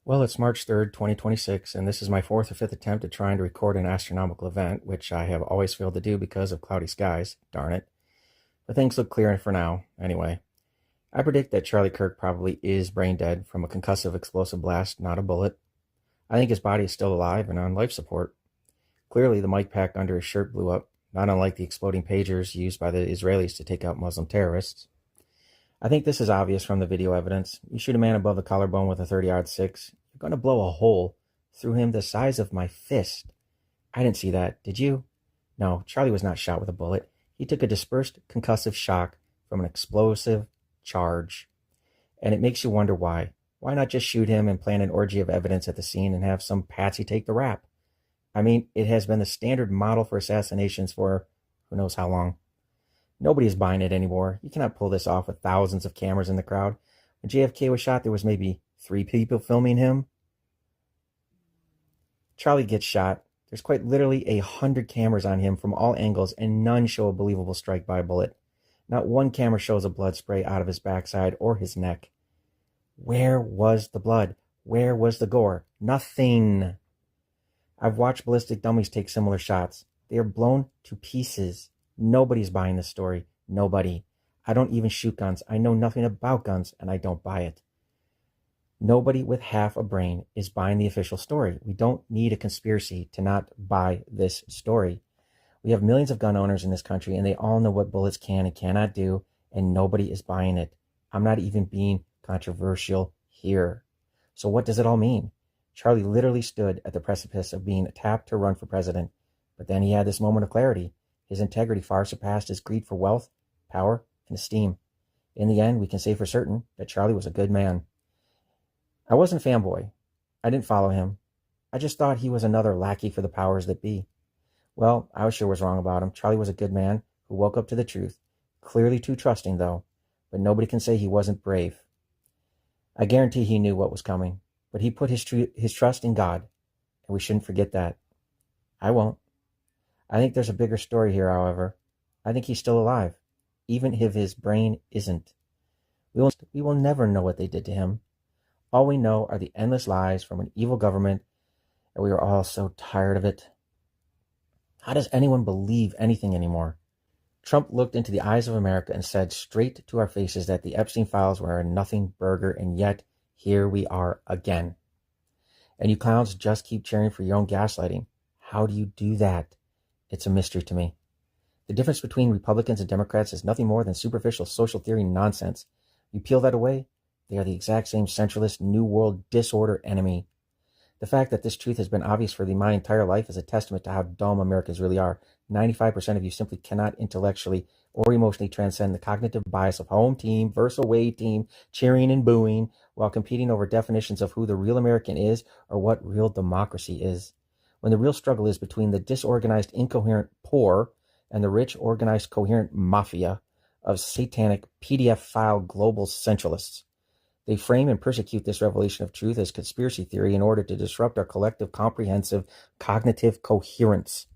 Well, it's March 3rd, 2026, and this is my fourth or fifth attempt at trying to record an astronomical event, which I have always failed to do because of cloudy skies. Darn it. But things look clear for now, anyway. I predict that Charlie Kirk probably is brain dead from a concussive explosive blast, not a bullet. I think his body is still alive and on life support. Clearly, the mic pack under his shirt blew up, not unlike the exploding pagers used by the Israelis to take out Muslim terrorists. I think this is obvious from the video evidence. You shoot a man above the collarbone with a 30-06, you're going to blow a hole through him the size of my fist. I didn't see that, did you? No, Charlie was not shot with a bullet. He took a dispersed concussive shock from an explosive charge. And it makes you wonder why. Why not just shoot him and plan an orgy of evidence at the scene and have some patsy take the rap? I mean, it has been the standard model for assassinations for who knows how long. Nobody is buying it anymore. You cannot pull this off with thousands of cameras in the crowd. When JFK was shot, there was maybe 3 people filming him. Charlie gets shot. There's quite literally 100 cameras on him from all angles, and none show a believable strike by a bullet. Not one camera shows a blood spray out of his backside or his neck. Where was the blood? Where was the gore? Nothing. I've watched ballistic dummies take similar shots. They are blown to pieces. Nobody's buying this story. Nobody. I don't even shoot guns. I know nothing about guns, and I don't buy it. Nobody with half a brain is buying the official story. We don't need a conspiracy to not buy this story. We have millions of gun owners in this country, and they all know what bullets can and cannot do, and nobody is buying it. I'm not even being controversial here. So what does it all mean? Charlie literally stood at the precipice of being tapped to run for president, but then he had this moment of clarity. His integrity far surpassed his greed for wealth, power, and esteem. In the end, we can say for certain that Charlie was a good man. I wasn't a fanboy. I didn't follow him. I just thought he was another lackey for the powers that be. Well, I sure was wrong about him. Charlie was a good man who woke up to the truth. Clearly too trusting, though. But nobody can say he wasn't brave. I guarantee he knew what was coming. But he put his trust in God. And we shouldn't forget that. I won't. I think there's a bigger story here, however. I think he's still alive, even if his brain isn't. We will never know what they did to him. All we know are the endless lies from an evil government, and we are all so tired of it. How does anyone believe anything anymore? Trump looked into the eyes of America and said straight to our faces that the Epstein files were a nothing burger, and yet here we are again. And you clowns just keep cheering for your own gaslighting. How do you do that? It's a mystery to me. The difference between Republicans and Democrats is nothing more than superficial social theory nonsense. You peel that away, they are the exact same centralist, New World disorder enemy. The fact that this truth has been obvious for my entire life is a testament to how dumb Americans really are. 95% of you simply cannot intellectually or emotionally transcend the cognitive bias of home team versus away team, cheering and booing, while competing over definitions of who the real American is or what real democracy is. When the real struggle is between the disorganized, incoherent poor and the rich, organized, coherent mafia of satanic PDF file global centralists. They frame and persecute this revelation of truth as conspiracy theory in order to disrupt our collective, comprehensive, cognitive coherence.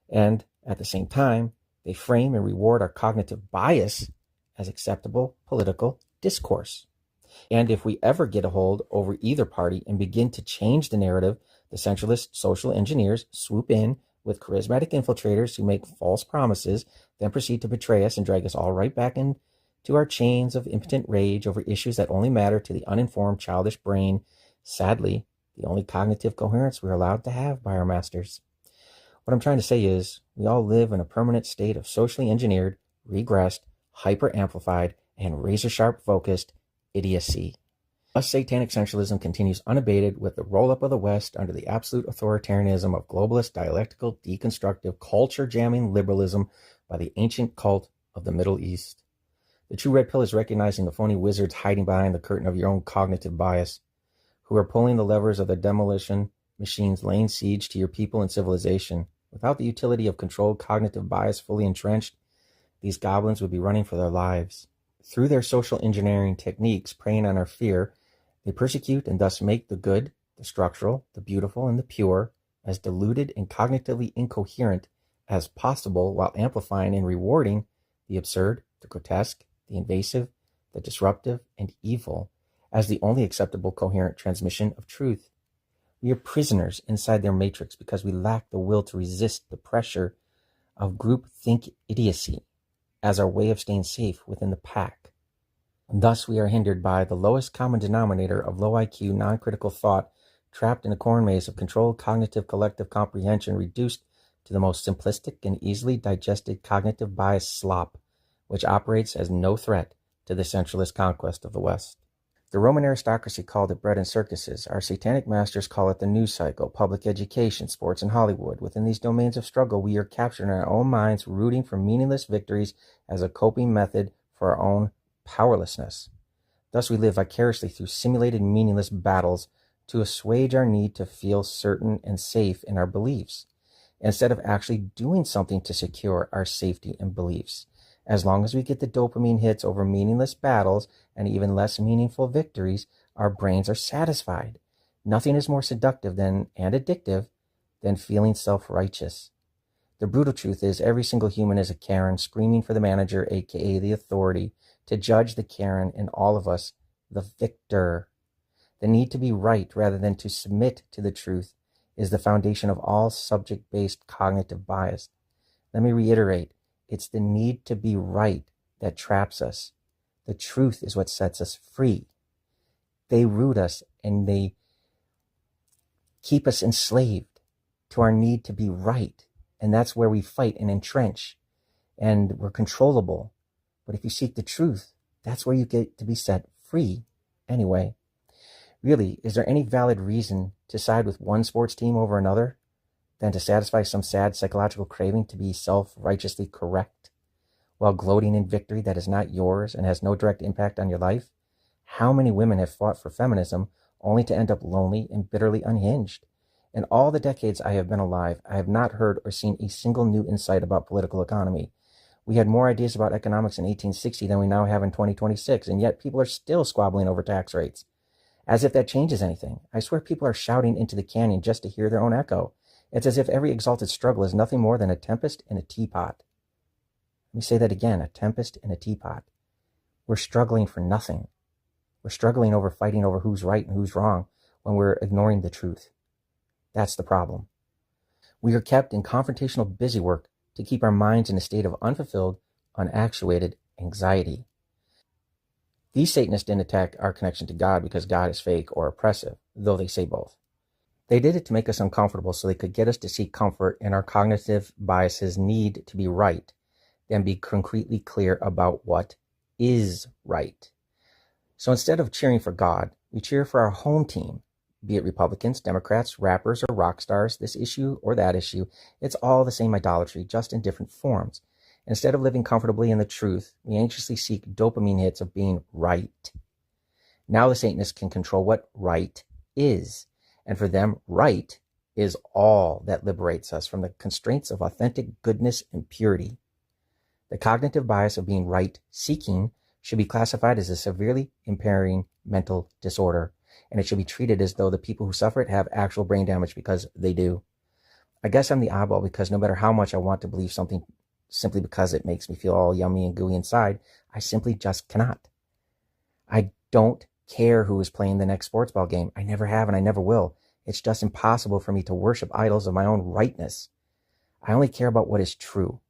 And at the same time, they frame and reward our cognitive bias as acceptable political discourse. And if we ever get a hold over either party and begin to change the narrative, the centralist social engineers swoop in with charismatic infiltrators who make false promises, then proceed to betray us and drag us all right back into our chains of impotent rage over issues that only matter to the uninformed, childish brain. Sadly, the only cognitive coherence we're allowed to have by our masters. What I'm trying to say is, we all live in a permanent state of socially engineered, regressed, hyper-amplified, and razor-sharp focused idiocy. Thus, satanic centralism continues unabated with the roll-up of the West under the absolute authoritarianism of globalist, dialectical, deconstructive, culture-jamming liberalism by the ancient cult of the Middle East. The true red pill is recognizing the phony wizards hiding behind the curtain of your own cognitive bias, who are pulling the levers of the demolition machines laying siege to your people and civilization. Without the utility of controlled cognitive bias fully entrenched, these goblins would be running for their lives. Through their social engineering techniques preying on our fear, they persecute and thus make the good, the structural, the beautiful, and the pure as diluted and cognitively incoherent as possible, while amplifying and rewarding the absurd, the grotesque, the invasive, the disruptive, and evil, as the only acceptable coherent transmission of truth. We are prisoners inside their matrix because we lack the will to resist the pressure of groupthink idiocy as our way of staying safe within the pack. Thus, we are hindered by the lowest common denominator of low IQ, non-critical thought, trapped in a corn maze of controlled cognitive collective comprehension, reduced to the most simplistic and easily digested cognitive bias slop, which operates as no threat to the centralist conquest of the West. The Roman aristocracy called it bread and circuses. Our satanic masters call it the news cycle, public education, sports, and Hollywood. Within these domains of struggle, we are captured in our own minds, rooting for meaningless victories as a coping method for our own powerlessness. Thus, we live vicariously through simulated meaningless battles to assuage our need to feel certain and safe in our beliefs, instead of actually doing something to secure our safety and beliefs. As long as we get the dopamine hits over meaningless battles and even less meaningful victories, our brains are satisfied. Nothing is more seductive and addictive than feeling self-righteous. The brutal truth is every single human is a Karen screaming for the manager, aka the authority, to judge the Karen in all of us, the victor. The need to be right rather than to submit to the truth is the foundation of all subject-based cognitive bias. Let me reiterate. It's the need to be right that traps us. The truth is what sets us free. They root us and they keep us enslaved to our need to be right. And that's where we fight and entrench. And we're controllable. But if you seek the truth, that's where you get to be set free. Anyway, really, is there any valid reason to side with one sports team over another than to satisfy some sad psychological craving to be self-righteously correct while gloating in victory that is not yours and has no direct impact on your life? How many women have fought for feminism only to end up lonely and bitterly unhinged? In all the decades I have been alive, I have not heard or seen a single new insight about political economy. We had more ideas about economics in 1860 than we now have in 2026, and yet people are still squabbling over tax rates. As if that changes anything. I swear people are shouting into the canyon just to hear their own echo. It's as if every exalted struggle is nothing more than a tempest in a teapot. Let me say that again, a tempest in a teapot. We're struggling for nothing. We're struggling over fighting over who's right and who's wrong when we're ignoring the truth. That's the problem. We are kept in confrontational busywork to keep our minds in a state of unfulfilled, unactuated anxiety. These Satanists didn't attack our connection to God because God is fake or oppressive, though they say both. They did it to make us uncomfortable so they could get us to seek comfort in our cognitive biases' need to be right, then be concretely clear about what is right. So instead of cheering for God, we cheer for our home team, be it Republicans, Democrats, rappers, or rock stars, this issue or that issue. It's all the same idolatry, just in different forms. Instead of living comfortably in the truth, we anxiously seek dopamine hits of being right. Now the Satanists can control what right is. And for them, right is all that liberates us from the constraints of authentic goodness and purity. The cognitive bias of being right-seeking should be classified as a severely impairing mental disorder, and it should be treated as though the people who suffer it have actual brain damage, because they do. I guess I'm the oddball because no matter how much I want to believe something simply because it makes me feel all yummy and gooey inside, I simply just cannot. I don't care who is playing the next sports ball game. I never have and I never will. It's just impossible for me to worship idols of my own rightness. I only care about what is true.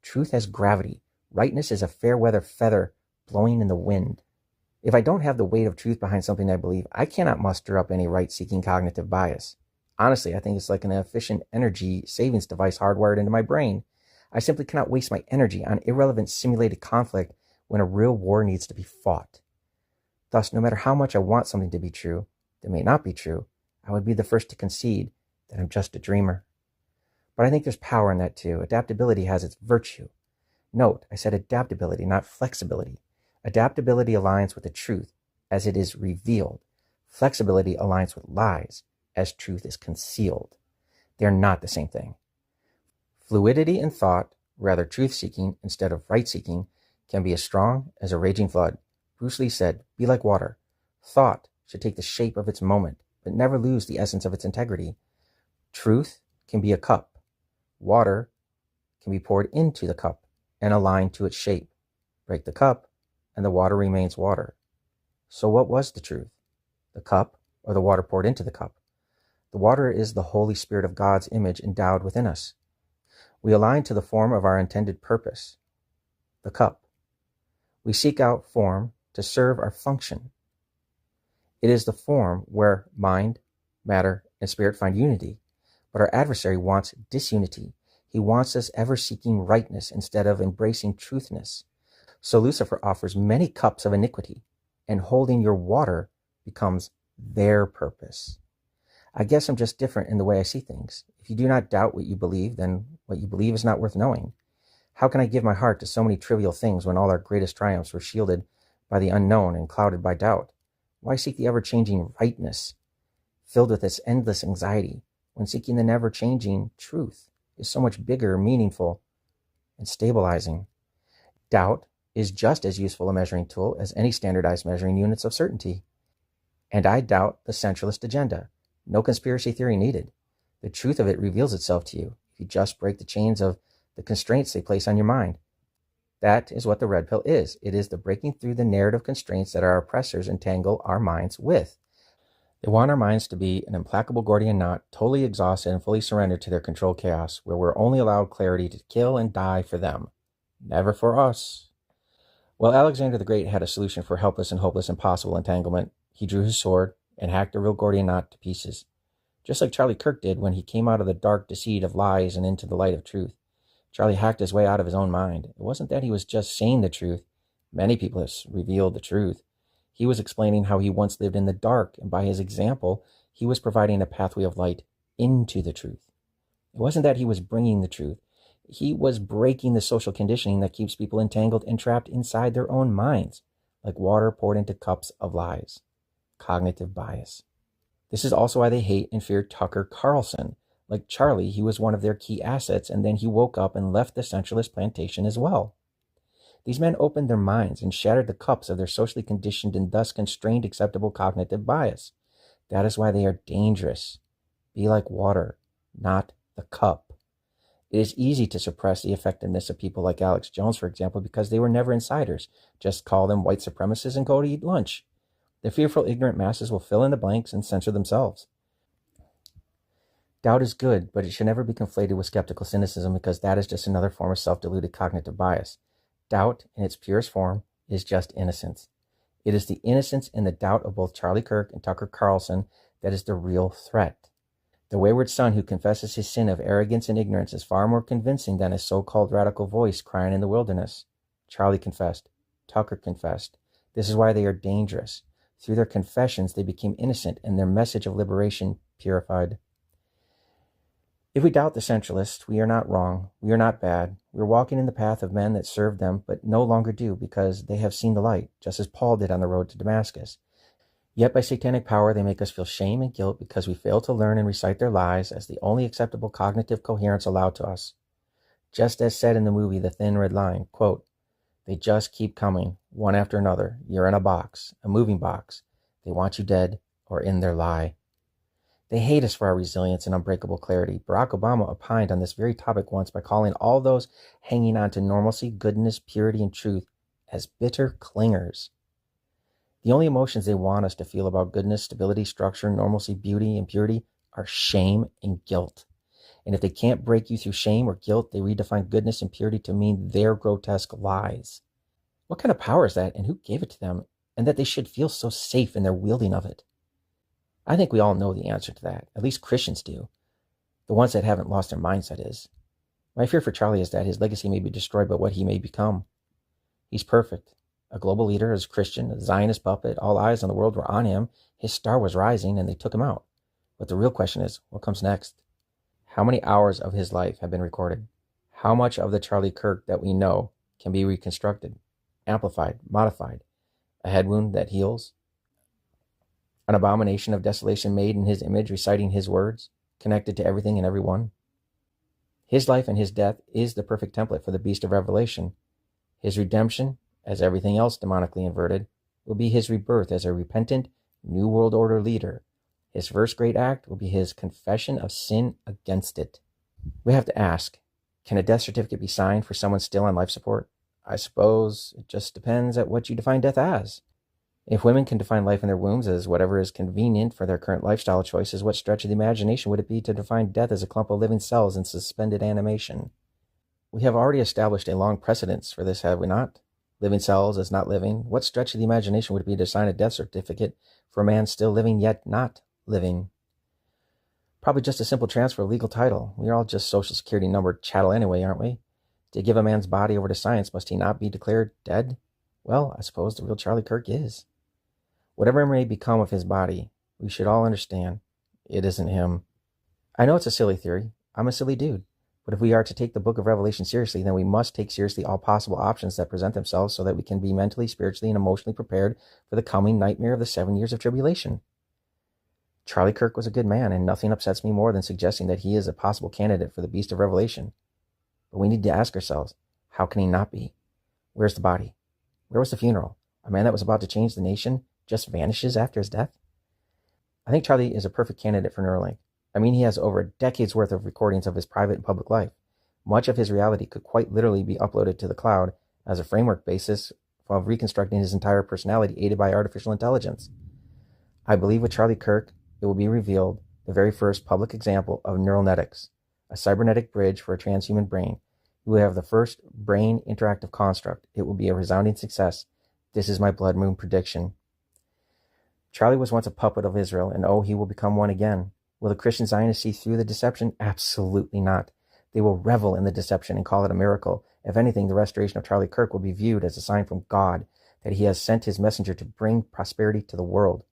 Truth has gravity. Rightness is a fair weather feather blowing in the wind. If I don't have the weight of truth behind something I believe, I cannot muster up any right-seeking cognitive bias. Honestly, I think it's like an efficient energy savings device hardwired into my brain. I simply cannot waste my energy on irrelevant simulated conflict when a real war needs to be fought. Thus, no matter how much I want something to be true that may not be true, I would be the first to concede that I'm just a dreamer. But I think there's power in that too. Adaptability has its virtue. Note, I said adaptability, not flexibility. Adaptability aligns with the truth as it is revealed. Flexibility aligns with lies as truth is concealed. They're not the same thing. Fluidity in thought, rather truth-seeking instead of right-seeking, can be as strong as a raging flood. Bruce Lee said, "Be like water. Thought should take the shape of its moment, but never lose the essence of its integrity. Truth can be a cup. Water can be poured into the cup and aligned to its shape. Break the cup, and the water remains water. So what was the truth? The cup or the water poured into the cup? The water is the Holy Spirit of God's image endowed within us. We align to the form of our intended purpose, the cup. We seek out form to serve our function. It is the form where mind, matter, and spirit find unity. But our adversary wants disunity. He wants us ever seeking rightness instead of embracing truthness. So Lucifer offers many cups of iniquity, and holding your water becomes their purpose. I guess I'm just different in the way I see things. If you do not doubt what you believe, then what you believe is not worth knowing. How can I give my heart to so many trivial things when all our greatest triumphs were shielded by the unknown and clouded by doubt? Why seek the ever-changing rightness, filled with this endless anxiety, when seeking the never-changing truth is so much bigger, meaningful, and stabilizing? Doubt is just as useful a measuring tool as any standardized measuring units of certainty. And I doubt the centralist agenda. No conspiracy theory needed. The truth of it reveals itself to you if you just break the chains of the constraints they place on your mind. That is what the red pill is. It is the breaking through the narrative constraints that our oppressors entangle our minds with. They want our minds to be an implacable Gordian knot, totally exhausted and fully surrendered to their control chaos, where we're only allowed clarity to kill and die for them, never for us. Well, Alexander the Great had a solution for helpless and hopeless impossible entanglement. He drew his sword and hacked the real Gordian knot to pieces, just like Charlie Kirk did when he came out of the dark deceit of lies and into the light of truth. Charlie hacked his way out of his own mind. It wasn't that he was just saying the truth. Many people have revealed the truth. He was explaining how he once lived in the dark, and by his example, he was providing a pathway of light into the truth. It wasn't that he was bringing the truth. He was breaking the social conditioning that keeps people entangled and trapped inside their own minds, like water poured into cups of lies. Cognitive bias. This is also why they hate and fear Tucker Carlson. Like Charlie, he was one of their key assets, and then he woke up and left the centralist plantation as well. These men opened their minds and shattered the cups of their socially conditioned and thus constrained acceptable cognitive bias. That is why they are dangerous. Be like water, not the cup. It is easy to suppress the effectiveness of people like Alex Jones, for example, because they were never insiders. Just call them white supremacists and go to eat lunch. The fearful, ignorant masses will fill in the blanks and censor themselves. Doubt is good, but it should never be conflated with skeptical cynicism, because that is just another form of self-deluded cognitive bias. Doubt, in its purest form, is just innocence. It is the innocence and the doubt of both Charlie Kirk and Tucker Carlson that is the real threat. The wayward son who confesses his sin of arrogance and ignorance is far more convincing than a so-called radical voice crying in the wilderness. Charlie confessed. Tucker confessed. This is why they are dangerous. Through their confessions, they became innocent, and their message of liberation purified. If we doubt the centralists, we are not wrong. We are not bad. We are walking in the path of men that served them, but no longer do, because they have seen the light, just as Paul did on the road to Damascus. Yet by satanic power, they make us feel shame and guilt because we fail to learn and recite their lies as the only acceptable cognitive coherence allowed to us. Just as said in the movie The Thin Red Line, quote, "They just keep coming, one after another. You're in a box, a moving box. They want you dead or in their lie." They hate us for our resilience and unbreakable clarity. Barack Obama opined on this very topic once by calling all those hanging on to normalcy, goodness, purity, and truth as bitter clingers. The only emotions they want us to feel about goodness, stability, structure, normalcy, beauty, and purity are shame and guilt. And if they can't break you through shame or guilt, they redefine goodness and purity to mean their grotesque lies. What kind of power is that, and who gave it to them, and that they should feel so safe in their wielding of it? I think we all know the answer to that. At least Christians do. The ones that haven't lost their mindset is. My fear for Charlie is that his legacy may be destroyed by what he may become. He's perfect. A global leader, as Christian, a Zionist puppet, all eyes on the world were on him. His star was rising, and they took him out. But the real question is, what comes next? How many hours of his life have been recorded? How much of the Charlie Kirk that we know can be reconstructed, amplified, modified? A head wound that heals? An abomination of desolation made in his image, reciting his words, connected to everything and everyone? His life and his death is the perfect template for the beast of Revelation. His redemption, as everything else demonically inverted, will be his rebirth as a repentant, New World Order leader. His first great act will be his confession of sin against it. We have to ask, can a death certificate be signed for someone still on life support? I suppose it just depends at what you define death as. If women can define life in their wombs as whatever is convenient for their current lifestyle choices, what stretch of the imagination would it be to define death as a clump of living cells in suspended animation? We have already established a long precedence for this, have we not? Living cells as not living. What stretch of the imagination would it be to sign a death certificate for a man still living yet not living? Probably just a simple transfer of legal title. We are all just social security number chattel anyway, aren't we? To give a man's body over to science, must he not be declared dead? Well, I suppose the real Charlie Kirk is. Whatever may become of his body, we should all understand it isn't him. I know it's a silly theory. I'm a silly dude. But if we are to take the book of Revelation seriously, then we must take seriously all possible options that present themselves so that we can be mentally, spiritually, and emotionally prepared for the coming nightmare of the 7 years of tribulation. Charlie Kirk was a good man, and nothing upsets me more than suggesting that he is a possible candidate for the beast of Revelation. But we need to ask ourselves, how can he not be? Where's the body? Where was the funeral? A man that was about to change the nation just vanishes after his death? I think Charlie is a perfect candidate for Neuralink. I mean, he has over a decade's worth of recordings of his private and public life. Much of his reality could quite literally be uploaded to the cloud as a framework basis of reconstructing his entire personality aided by artificial intelligence. I believe with Charlie Kirk, it will be revealed the very first public example of Neuralnetics, a cybernetic bridge for a transhuman brain. We will have the first brain interactive construct. It will be a resounding success. This is my blood moon prediction. Charlie was once a puppet of Israel, and he will become one again. Will the Christian Zionists see through the deception? Absolutely not. They will revel in the deception and call it a miracle. If anything, the restoration of Charlie Kirk will be viewed as a sign from God that he has sent his messenger to bring prosperity to the world.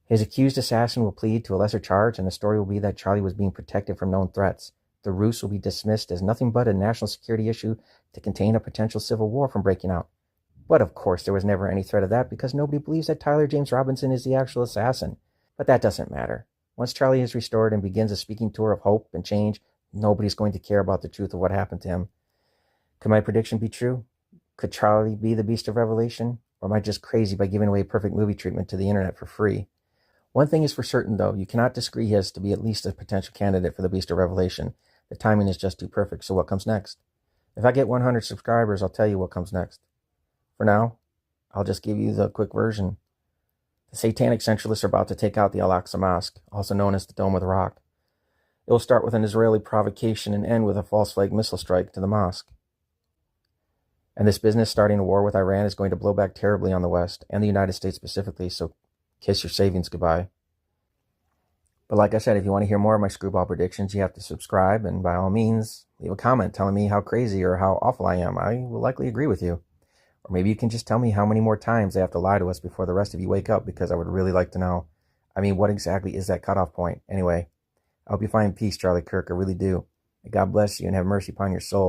His accused assassin will plead to a lesser charge, and the story will be that Charlie was being protected from known threats. The ruse will be dismissed as nothing but a national security issue to contain a potential civil war from breaking out. But of course, there was never any threat of that because nobody believes that Tyler James Robinson is the actual assassin. But that doesn't matter. Once Charlie is restored and begins a speaking tour of hope and change, nobody's going to care about the truth of what happened to him. Could my prediction be true? Could Charlie be the beast of Revelation? Or am I just crazy by giving away perfect movie treatment to the internet for free? One thing is for certain, though. You cannot disagree he has to be at least a potential candidate for the beast of Revelation. The timing is just too perfect, so what comes next? If I get 100 subscribers, I'll tell you what comes next. For now, I'll just give you the quick version. The Satanic Centralists are about to take out the Al-Aqsa Mosque, also known as the Dome of the Rock. It will start with an Israeli provocation and end with a false flag missile strike to the mosque. And this business, starting a war with Iran, is going to blow back terribly on the West, and the United States specifically, so kiss your savings goodbye. But like I said, if you want to hear more of my screwball predictions, you have to subscribe, and by all means, leave a comment telling me how crazy or how awful I am. I will likely agree with you. Or maybe you can just tell me how many more times they have to lie to us before the rest of you wake up, because I would really like to know. I mean, what exactly is that cutoff point? Anyway, I hope you find peace, Charlie Kirk. I really do. May God bless you and have mercy upon your soul.